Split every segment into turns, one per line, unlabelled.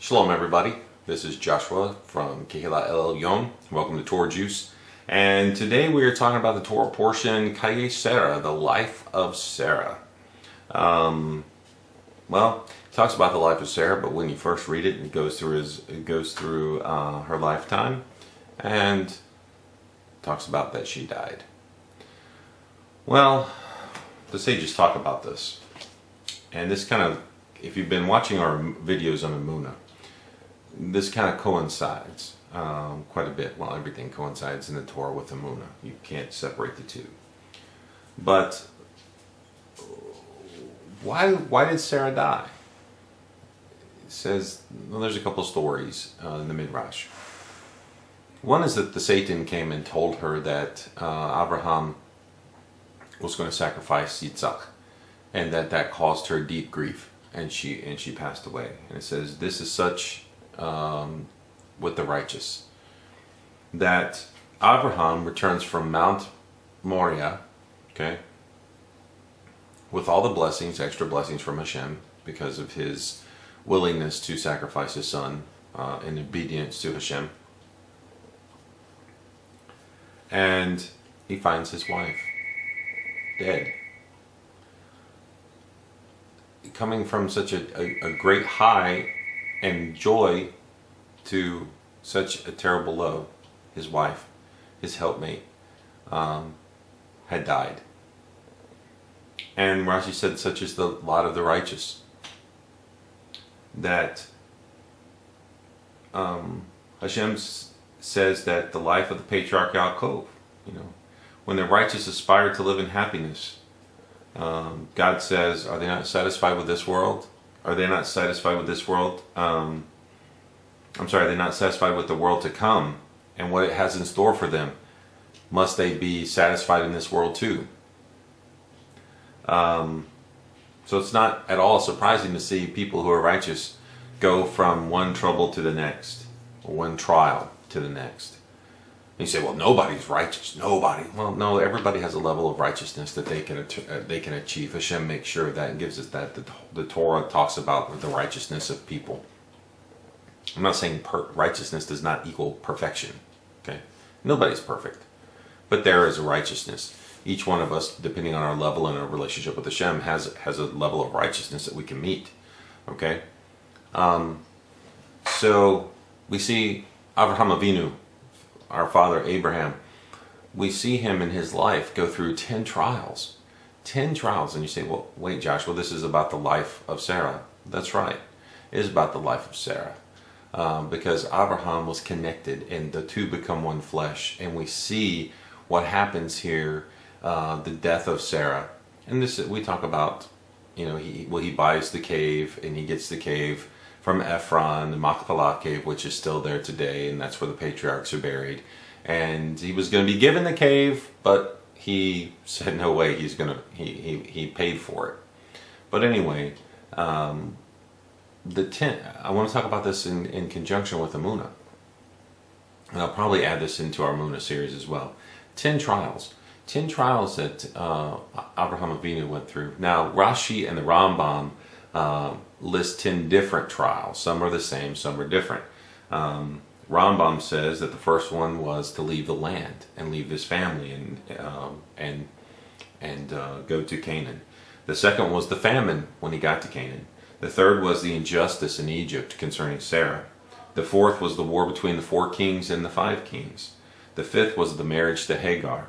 Shalom everybody, this is Joshua from Kehillah El Elyon. Welcome to Torah Jewce. And today we are talking about the Torah portion, Chayei Sarah, the life of Sarah. Well, it talks about the life of Sarah, but when you first read it, it goes through her lifetime and talks about that she died. Well, the sages talk about this. And this kind of, if you've been watching our videos on Emunah, this kind of coincides quite a bit. Well, everything coincides in the Torah with Emunah. You can't separate the two. But why did Sarah die? It says, well, there's a couple of stories in the Midrash. One is that the Satan came and told her that Abraham was going to sacrifice Yitzhak, and that caused her deep grief, and she passed away. And it says, this is such with the righteous, that Abraham returns from Mount Moriah, okay, with all the blessings, extra blessings from Hashem, because of his willingness to sacrifice his son in obedience to Hashem. And he finds his wife dead. Coming from such a great high and joy to such a terrible low, his wife, his helpmate, had died. And Rashi said, such is the lot of the righteous, that Hashem says that the life of the patriarch Yaakov, when the righteous aspire to live in happiness, God says, are they not satisfied with this world? Are they not satisfied with this world? Are they not satisfied with the world to come and what it has in store for them? Must they be satisfied in this world too? So it's not at all surprising to see people who are righteous go from one trouble to the next, or one trial to the next. And you say, well, nobody's righteous. Nobody. Well, no, everybody has a level of righteousness that they can achieve. Hashem makes sure that and gives us that. The Torah talks about the righteousness of people. I'm not saying righteousness does not equal perfection. Okay, nobody's perfect, but there is a righteousness. Each one of us, depending on our level and our relationship with Hashem, has a level of righteousness that we can meet. Okay, so we see Avraham Avinu, our father Abraham. We see him in his life go through 10 trials. 10 trials, and you say, well, wait, Josh, well, this is about the life of Sarah. That's right, it is about the life of Sarah. Because Abraham was connected and the two become one flesh, and we see what happens here, the death of Sarah. And this we talk about, he buys the cave, and he gets the cave from Ephron, the Machpelah cave, which is still there today, and that's where the patriarchs are buried. And he was going to be given the cave, but he said no way, he paid for it. But anyway, I want to talk about this in conjunction with Emunah. And I'll probably add this into our Emunah series as well. 10 trials. 10 trials that Abraham Avinu went through. Now, Rashi and the Rambam list 10 different trials. Some are the same, some are different. Rambam says that the first one was to leave the land and leave his family and go to Canaan. The second was the famine when he got to Canaan. The third was the injustice in Egypt concerning Sarah. The fourth was the war between the 4 kings and the 5 kings. The fifth was the marriage to Hagar.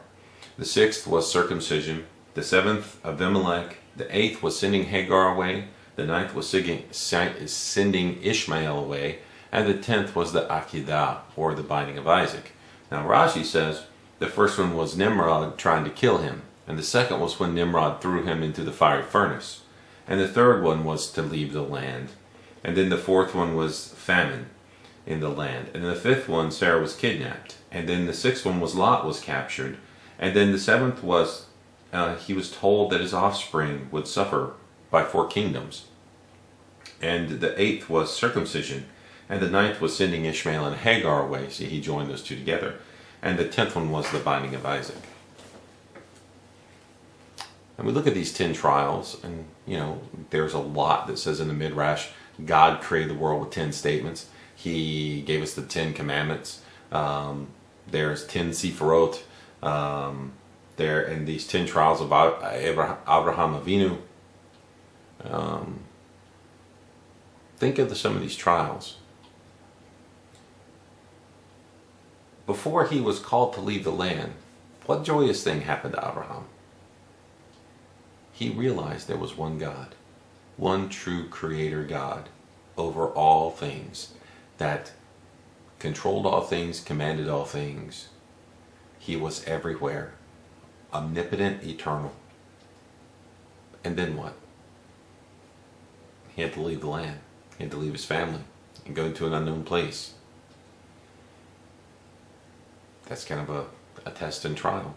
The sixth was circumcision. The seventh, Abimelech. The eighth was sending Hagar away. The ninth was sending Ishmael away. And the 10th was the Akedah, or the binding of Isaac. Now Rashi says the first one was Nimrod trying to kill him. And the second was when Nimrod threw him into the fiery furnace. And the third one was to leave the land. And then the fourth one was famine in the land. And then the fifth one, Sarah was kidnapped. And then the sixth one was Lot was captured. And then the seventh was, he was told that his offspring would suffer by 4 kingdoms. And the eighth was circumcision. And the ninth was sending Ishmael and Hagar away. See, he joined those two together. And the 10th one was the binding of Isaac. And we look at these 10 trials, and there's a lot that says in the Midrash God created the world with 10 statements. He gave us the 10 commandments. There's 10 Sephiroth. There and these 10 trials of Abraham Avinu. Think of some of these trials. Before he was called to leave the land, what joyous thing happened to Abraham? He realized there was one God, one true creator God over all things, that controlled all things, commanded all things. He was everywhere, omnipotent, eternal. And then what? He had to leave the land. He had to leave his family and go to an unknown place. That's kind of a test and trial.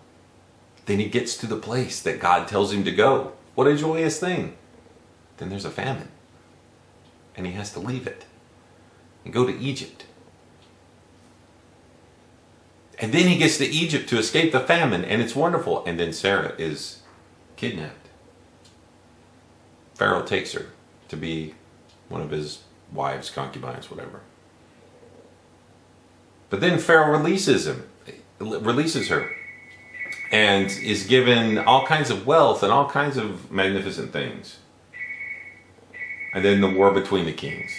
Then he gets to the place that God tells him to go. What a joyous thing. Then there's a famine. And he has to leave it and go to Egypt. And then he gets to Egypt to escape the famine, and it's wonderful. And then Sarah is kidnapped. Pharaoh takes her to be one of his wives, concubines, whatever. But then Pharaoh releases her, and is given all kinds of wealth and all kinds of magnificent things. And then the war between the kings.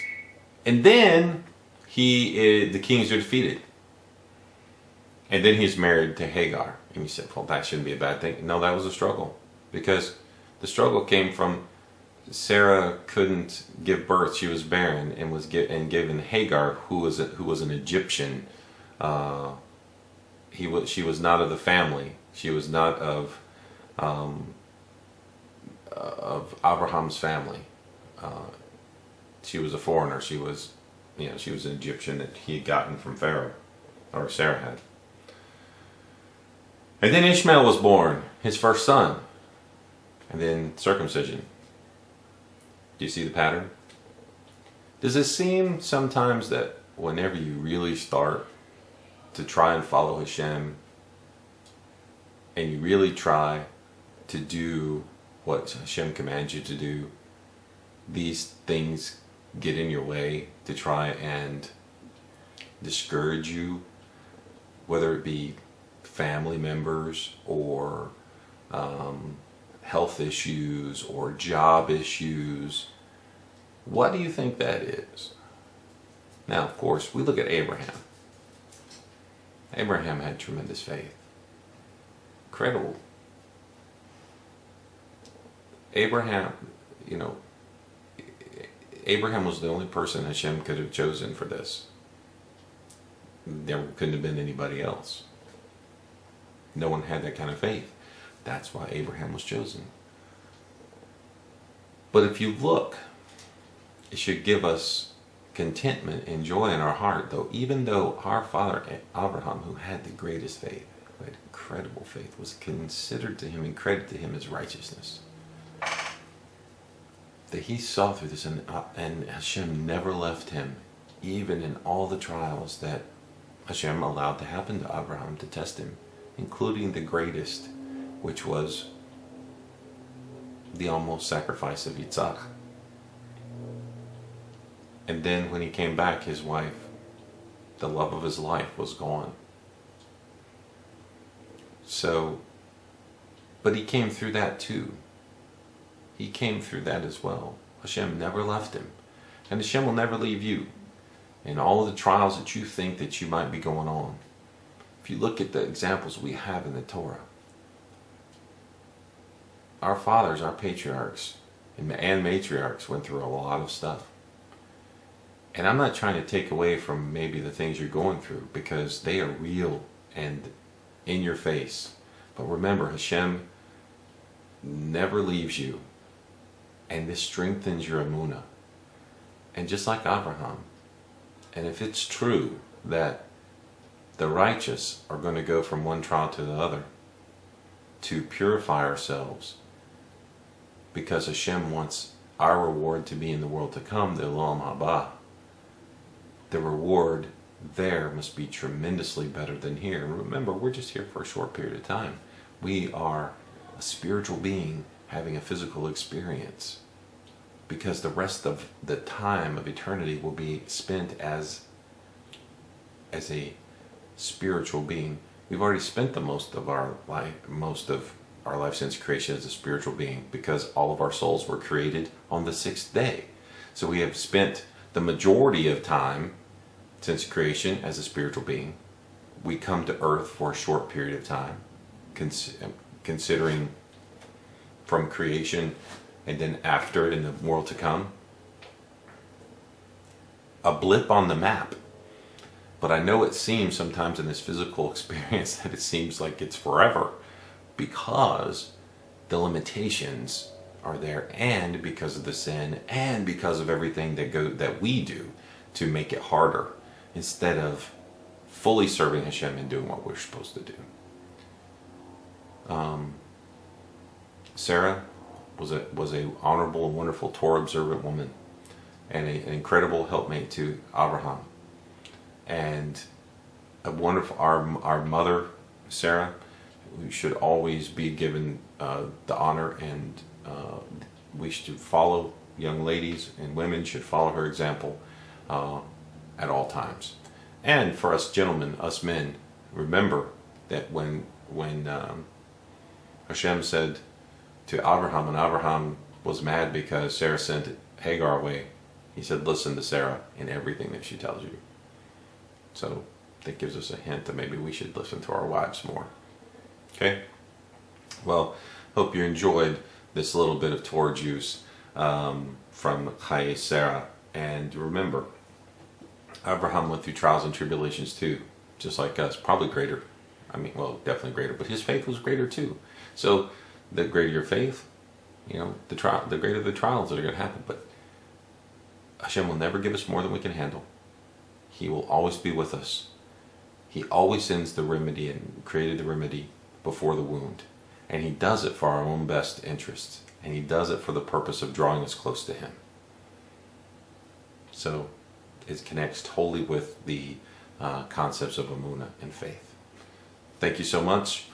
And then the kings are defeated. And then he's married to Hagar. And you said, well, that shouldn't be a bad thing. No, that was a struggle. Because the struggle came from Sarah couldn't give birth. She was barren and was given Hagar, who was an Egyptian. She was not of the family. She was not of Abraham's family. She was a foreigner. She was an Egyptian that he had gotten from Pharaoh, or Sarah had. And then Ishmael was born, his first son. And then circumcision. Do you see the pattern? Does it seem sometimes that whenever you really start to try and follow Hashem, and you really try to do what Hashem commands you to do, these things get in your way to try and discourage you, whether it be family members or health issues or job issues? What do you think that is? Now, of course, we look at Abraham. Abraham had tremendous faith. Incredible. Abraham was the only person Hashem could have chosen for this. There couldn't have been anybody else. No one had that kind of faith. That's why Abraham was chosen. But if you look, it should give us contentment and joy in our heart, even though our father Abraham, who had the greatest faith, who had incredible faith, was considered to him and credited to him as righteousness. That he saw through this, and Hashem never left him, even in all the trials that Hashem allowed to happen to Abraham to test him, including the greatest, which was the almost sacrifice of Yitzhak. And then when he came back, his wife, the love of his life, was gone. So, but he came through that too. He came through that as well. Hashem never left him. And Hashem will never leave you. In all of the trials that you think that you might be going on, if you look at the examples we have in the Torah, our fathers, our patriarchs, and matriarchs went through a lot of stuff. And I'm not trying to take away from maybe the things you're going through, because they are real and in your face. But remember, Hashem never leaves you. And this strengthens your emunah. And just like Abraham, and if it's true that the righteous are going to go from one trial to the other to purify ourselves, because Hashem wants our reward to be in the world to come, the Olam Haba, the reward there must be tremendously better than here. And remember, we're just here for a short period of time. We are a spiritual being having a physical experience. because the rest of the time of eternity will be spent as a spiritual being. We've already spent the most of our life since creation as a spiritual being, because all of our souls were created on the 6th day. So we have spent the majority of time since creation as a spiritual being. We come to earth for a short period of time, considering from creation and then after in the world to come. A blip on the map. But I know it seems sometimes in this physical experience that it seems like it's forever, because the limitations are there, and because of the sin, and because of everything that we do to make it harder, instead of fully serving Hashem and doing what we're supposed to do. Sarah was a honorable and wonderful Torah observant woman, and an incredible helpmate to Abraham, and a wonderful our mother Sarah, who should always be given the honor, and we should follow, young ladies and women should follow her example at all times. And for us gentlemen, us men, remember that when Hashem said to Abraham, and Abraham was mad because Sarah sent Hagar away, he said, listen to Sarah in everything that she tells you. So that gives us a hint that maybe we should listen to our wives more. Okay? Well, hope you enjoyed this little bit of Torah juice from Chayei Sarah. And remember, Abraham went through trials and tribulations too, just like us, probably greater. I mean, well, definitely greater, but his faith was greater too. So the greater your faith, the greater the trials that are going to happen. But Hashem will never give us more than we can handle. He will always be with us. He always sends the remedy and created the remedy before the wound. And he does it for our own best interests. And he does it for the purpose of drawing us close to him. So it connects totally with the concepts of Emunah and faith. Thank you so much.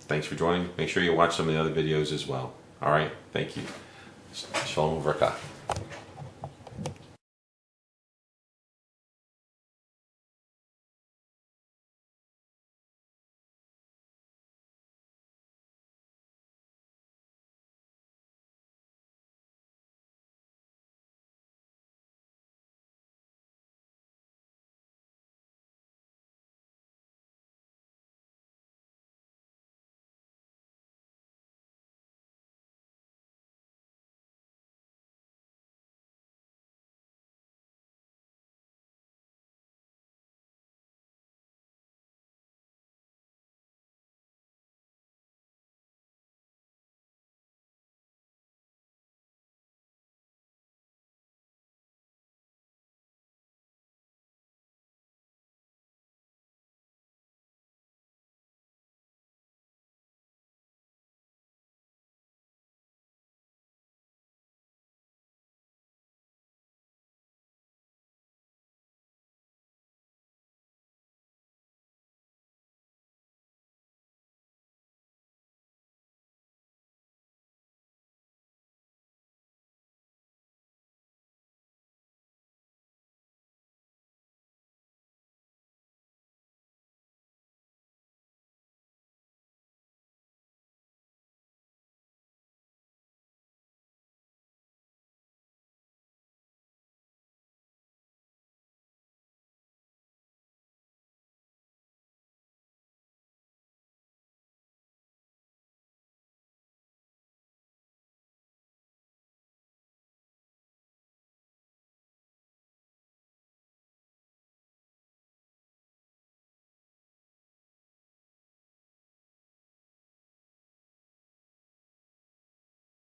Thanks for joining. Make sure you watch some of the other videos as well. All right. Thank you. Shalom Uvracha.